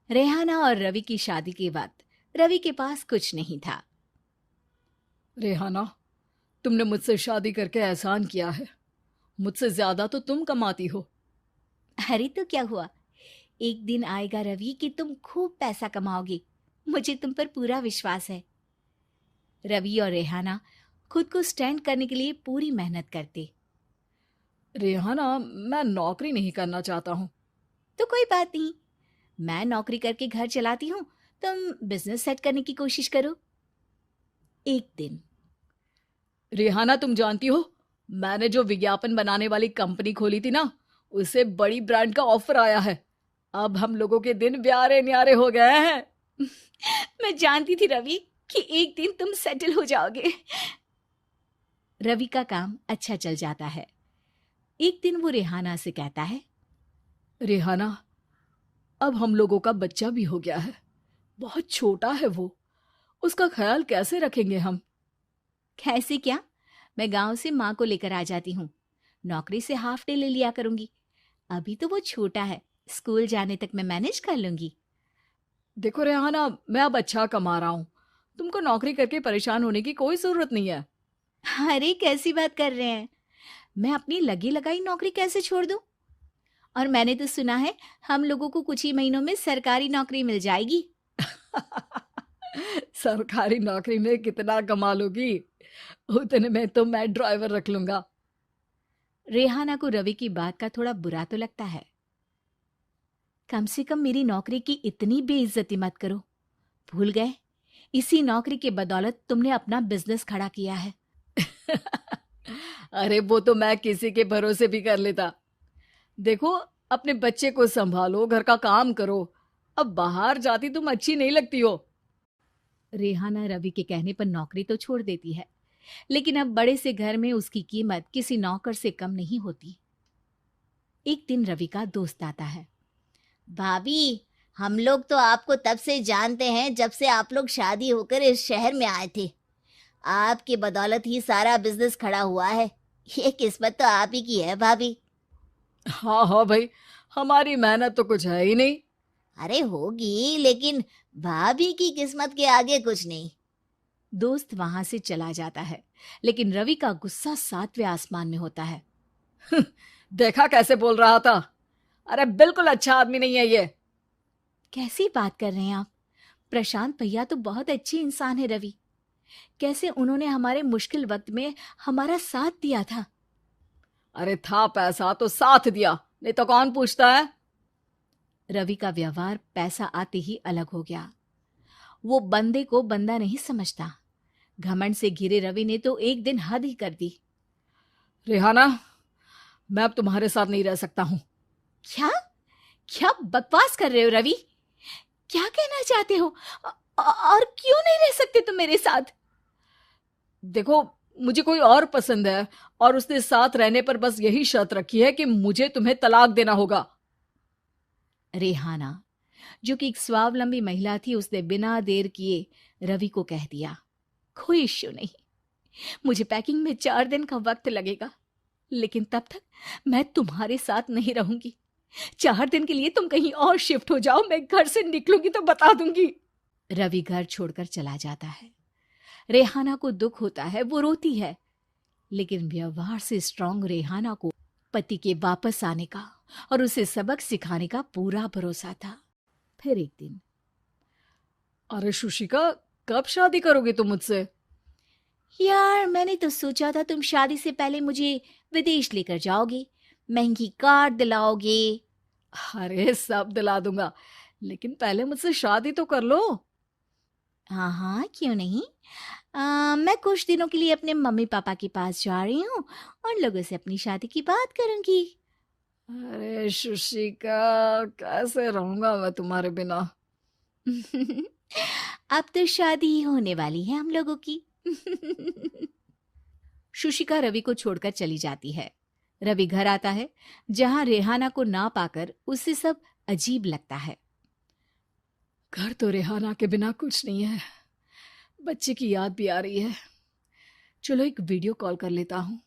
रेहाना और रवि की शादी के वक्त रवि के पास कुछ नहीं था। रेहाना, तुमने मुझसे शादी करके एहसान किया है। मुझसे ज्यादा तो तुम कमाती हो। अरे तो क्या हुआ, एक दिन आएगा रवि कि तुम खूब पैसा कमाओगे। मुझे तुम पर पूरा विश्वास है। रवि और रेहाना खुद को स्टैंड करने के लिए पूरी मेहनत करते। रेहाना, मैं नौकरी नहीं करना चाहता हूँ। तो कोई बात नहीं, मैं नौकरी करके घर चलाती हूँ, तुम बिजनेस सेट करने की कोशिश करो। एक दिन रेहाना, तुम जानती हो, मैंने जो विज्ञापन बनाने वाली कंपनी खोली थी ना, उसे बड़ी ब्रांड का ऑफर आया है। अब हम लोगों के दिन ब्यारे न्यारे हो गए हैं। मैं जानती थी रवि कि एक दिन तुम सेटल हो जाओगे। रवि का काम अच्छा चल जाता है। एक दिन वो रेहाना से कहता है, रेहाना, अब हम लोगों का बच्चा भी हो गया है। बहुत छोटा है वो। उसका ख्याल कैसे रखेंगे हम? कैसे क्या, मैं गांव से माँ को लेकर आ जाती हूँ। नौकरी से हाफ डे ले लिया करूंगी। अभी तो वो छोटा है, स्कूल जाने तक मैं मैनेज कर लूंगी। देखो रेहाना, मैं अब अच्छा कमा रहा हूँ। तुमको नौकरी करके परेशान होने की कोई जरूरत नहीं है। अरे कैसी बात कर रहे हैं, मैं अपनी लगी लगाई नौकरी कैसे छोड़ दूं? और मैंने तो सुना है हम लोगों को कुछ ही महीनों में सरकारी नौकरी मिल जाएगी। सरकारी नौकरी में कितना कमा लोगी? उतने में तो मैं ड्राइवर रख लूंगा। रेहाना को रवि की बात का थोड़ा बुरा तो लगता है। कम से कम मेरी नौकरी की इतनी बेइज्जती मत करो। भूल गए, इसी नौकरी के बदौलत तुमने अपना बिजनेस खड़ा किया है। अरे वो तो मैं किसी के भरोसे भी कर लेता। देखो, अपने बच्चे को संभालो, घर का काम करो। अब बाहर जाती तुम अच्छी नहीं लगती हो। रेहाना रवि के कहने पर नौकरी तो छोड़ देती है, लेकिन अब बड़े से घर में उसकी कीमत किसी नौकर से कम नहीं होती। एक दिन रवि का दोस्त आता है। भाभी, हम लोग तो आपको तब से जानते हैं जब से आप लोग शादी होकर इस शहर में आए थे। आपकी बदौलत ही सारा बिजनेस खड़ा हुआ है। ये किस्मत तो आप ही की है भाभी। हाँ हाँ भाई, हमारी मेहनत तो कुछ है ही नहीं। अरे होगी, लेकिन भाभी की किस्मत के आगे कुछ नहीं। दोस्त वहां से चला जाता है, लेकिन रवि का गुस्सा सातवें आसमान में होता है। देखा कैसे बोल रहा था? अरे बिल्कुल अच्छा आदमी नहीं है ये। कैसी बात कर रहे हैं आप? प्रशांत भैया तो बहुत अच्छे इंसान है रवि। कैसे उन्होंने हमारे मुश्किल वक्त में हमारा साथ दिया था। अरे था पैसा तो साथ दिया, नहीं तो कौन पूछता है? रवि का व्यवहार पैसा आते ही अलग हो गया। वो बंदे को बंदा नहीं समझता। घमंड से घिरे रवि ने तो एक दिन हद ही कर दी। रेहाना, मैं अब तुम्हारे साथ नहीं रह सकता हूँ। क्या क्या बकवास कर रहे हो रवि? क्या कहना चाहते हो? और क्यों नहीं रह सकते तुम मेरे साथ? देखो, मुझे कोई और पसंद है, और उसने साथ रहने पर बस यही शर्त रखी है कि मुझे तुम्हें तलाक देना होगा। रेहाना, जो कि एक स्वावलंबी महिला थी, उसने बिना देर किए रवि को कह दिया, कोई इश्यू नहीं, मुझे पैकिंग में 4 दिन का वक्त लगेगा, लेकिन तब तक मैं तुम्हारे साथ नहीं रहूंगी। 4 दिन के लिए तुम कहीं और शिफ्ट हो जाओ, मैं घर से निकलूंगी तो बता दूंगी। रवि घर छोड़कर चला जाता है। रेहाना को दुख होता है, वो रोती है, लेकिन व्यवहार से स्ट्रांग रेहाना को पति के वापस आने का और उसे सबक सिखाने का पूरा भरोसा था। फिर एक दिन, अरे शुशिका, कब शादी करोगे तुम मुझसे? यार मैंने तो सोचा था तुम शादी से पहले मुझे विदेश लेकर जाओगे, महंगी कार दिलाओगे। अरे सब दिला दूंगा, लेकिन पहले मुझसे शादी तो कर लो। हाँ हाँ, क्यों नहीं। मैं कुछ दिनों के लिए अपने मम्मी पापा के पास जा रही हूँ और लोगों से अपनी शादी की बात करूंगी। अरे शुशिका, कैसे रहूंगा मैं तुम्हारे बिना? अब तो शादी ही होने वाली है हम लोगों की। शुशिका रवि को छोड़कर चली जाती है। रवि घर आता है, जहां रेहाना को ना पाकर उसे सब अजीब लगता है। घर तो रेहाना के बिना कुछ नहीं है। बच्चे की याद भी आ रही है। चलो एक वीडियो कॉल कर लेता हूँ।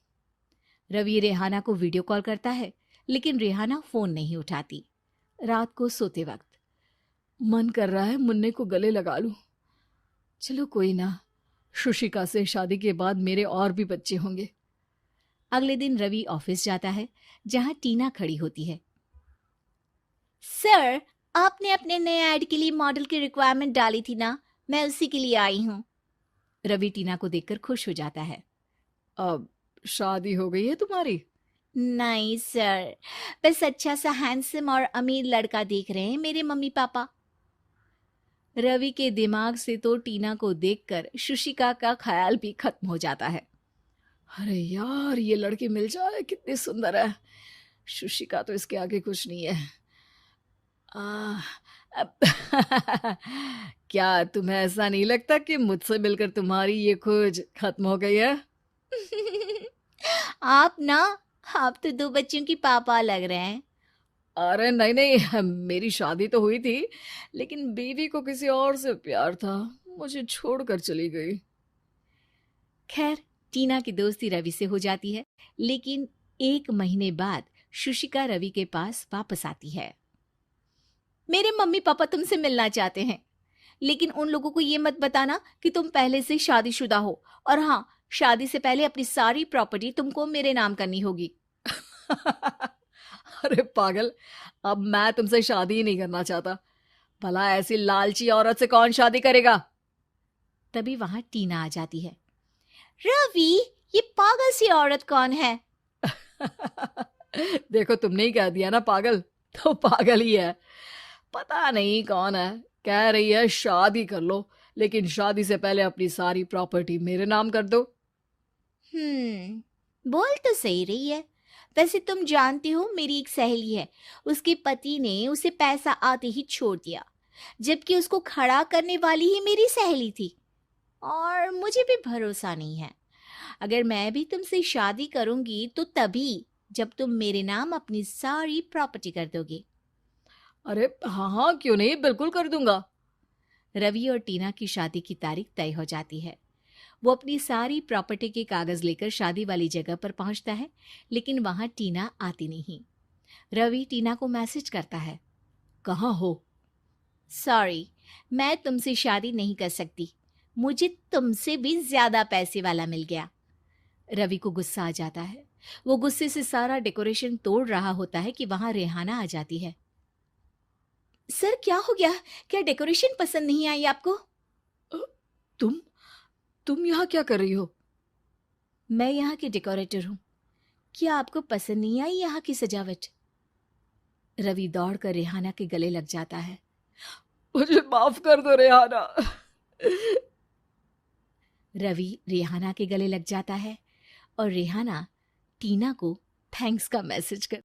रवि रेहाना को वीडियो कॉल करता है, लेकिन रेहाना फोन नहीं उठाती। रात को सोते वक्त मन कर रहा है मुन्ने को गले लगा लूं। चलो कोई ना, शुशिका से शादी के बाद मेरे और भी बच्चे होंगे। अगले दिन रवि ऑफिस जाता है, जहां टीना खड़ी होती है। सर, आपने अपने नए ऐड के लिए मॉडल की रिक्वायरमेंट डाली थी ना, मैं उसी के लिए आई हूँ। रवि टीना को देखकर खुश हो जाता है। अब शादी हो गई है तुम्हारी? नहीं सर, बस अच्छा सा हैंडसम और अमीर लड़का देख रहे हैं मेरे मम्मी पापा। रवि के दिमाग से तो टीना को देखकर शुशिका का ख्याल भी खत्म हो जाता है। अरे यार, ये लड़की मिल जाए कितनी सुंदर है। शुशिका तो इसके आगे कुछ नहीं है। अब क्या तुम्हें ऐसा नहीं लगता कि मुझसे मिलकर तुम्हारी ये खोज खत्म हो गई है? आप तो 2 बच्चों की पापा लग रहे हैं। अरे नहीं नहीं, मेरी शादी तो हुई थी, लेकिन बीवी को किसी और से प्यार था, मुझे छोड़कर चली गई। खैर, टीना की दोस्ती रवि से हो जाती है, लेकिन 1 महीने बाद शुशिका रवि के पास वापस आती है। मेरे मम्मी पापा तुमसे मिलना चाहते हैं, लेकिन उन लोगों को ये मत बताना कि तुम पहले से शादीशुदा हो, और हाँ, शादी से पहले अपनी सारी प्रॉपर्टी तुमको मेरे नाम करनी होगी। अरे पागल, अब मैं तुमसे शादी ही नहीं करना चाहता। भला ऐसी लालची औरत से कौन शादी करेगा? तभी वहां टीना आ जाती है। रवि, ये पागल सी औरत कौन है? देखो, तुमने ही कह दिया ना पागल, तो पागल ही है। पता नहीं कौन है, कह रही है शादी कर लो, लेकिन शादी से पहले अपनी सारी प्रॉपर्टी मेरे नाम कर दो। बोल तो सही रही है। वैसे तुम जानती हो, मेरी एक सहेली है, उसके पति ने उसे पैसा आते ही छोड़ दिया, जबकि उसको खड़ा करने वाली ही मेरी सहेली थी। और मुझे भी भरोसा नहीं है। अगर मैं भी तुमसे शादी करूंगी तो तभी जब तुम मेरे नाम अपनी सारी प्रॉपर्टी कर दोगे। अरे हाँ हाँ, क्यों नहीं, बिल्कुल कर दूंगा। रवि और टीना की शादी की तारीख तय हो जाती है। वो अपनी सारी प्रॉपर्टी के कागज लेकर शादी वाली जगह पर पहुंचता है, लेकिन वहां टीना आती नहीं। रवि टीना को मैसेज करता है। कहाँ हो? सॉरी, मैं तुमसे शादी नहीं कर सकती, मुझे तुमसे भी ज्यादा पैसे वाला मिल गया। रवि को गुस्सा आ जाता है। वो गुस्से से सारा डेकोरेशन तोड़ रहा होता है कि वहां रेहाना आ जाती है। सर, क्या हो गया? क्या डेकोरेशन पसंद नहीं आई आपको? अ, तुम यहाँ क्या कर रही हो? मैं यहाँ की डेकोरेटर हूँ। क्या आपको पसंद नहीं आई यहाँ की सजावट? रवि दौड़कर रेहाना के गले लग जाता है। मुझे माफ कर दो रेहाना। रवि रेहाना के गले लग जाता है और रेहाना टीना को थैंक्स का मैसेज कर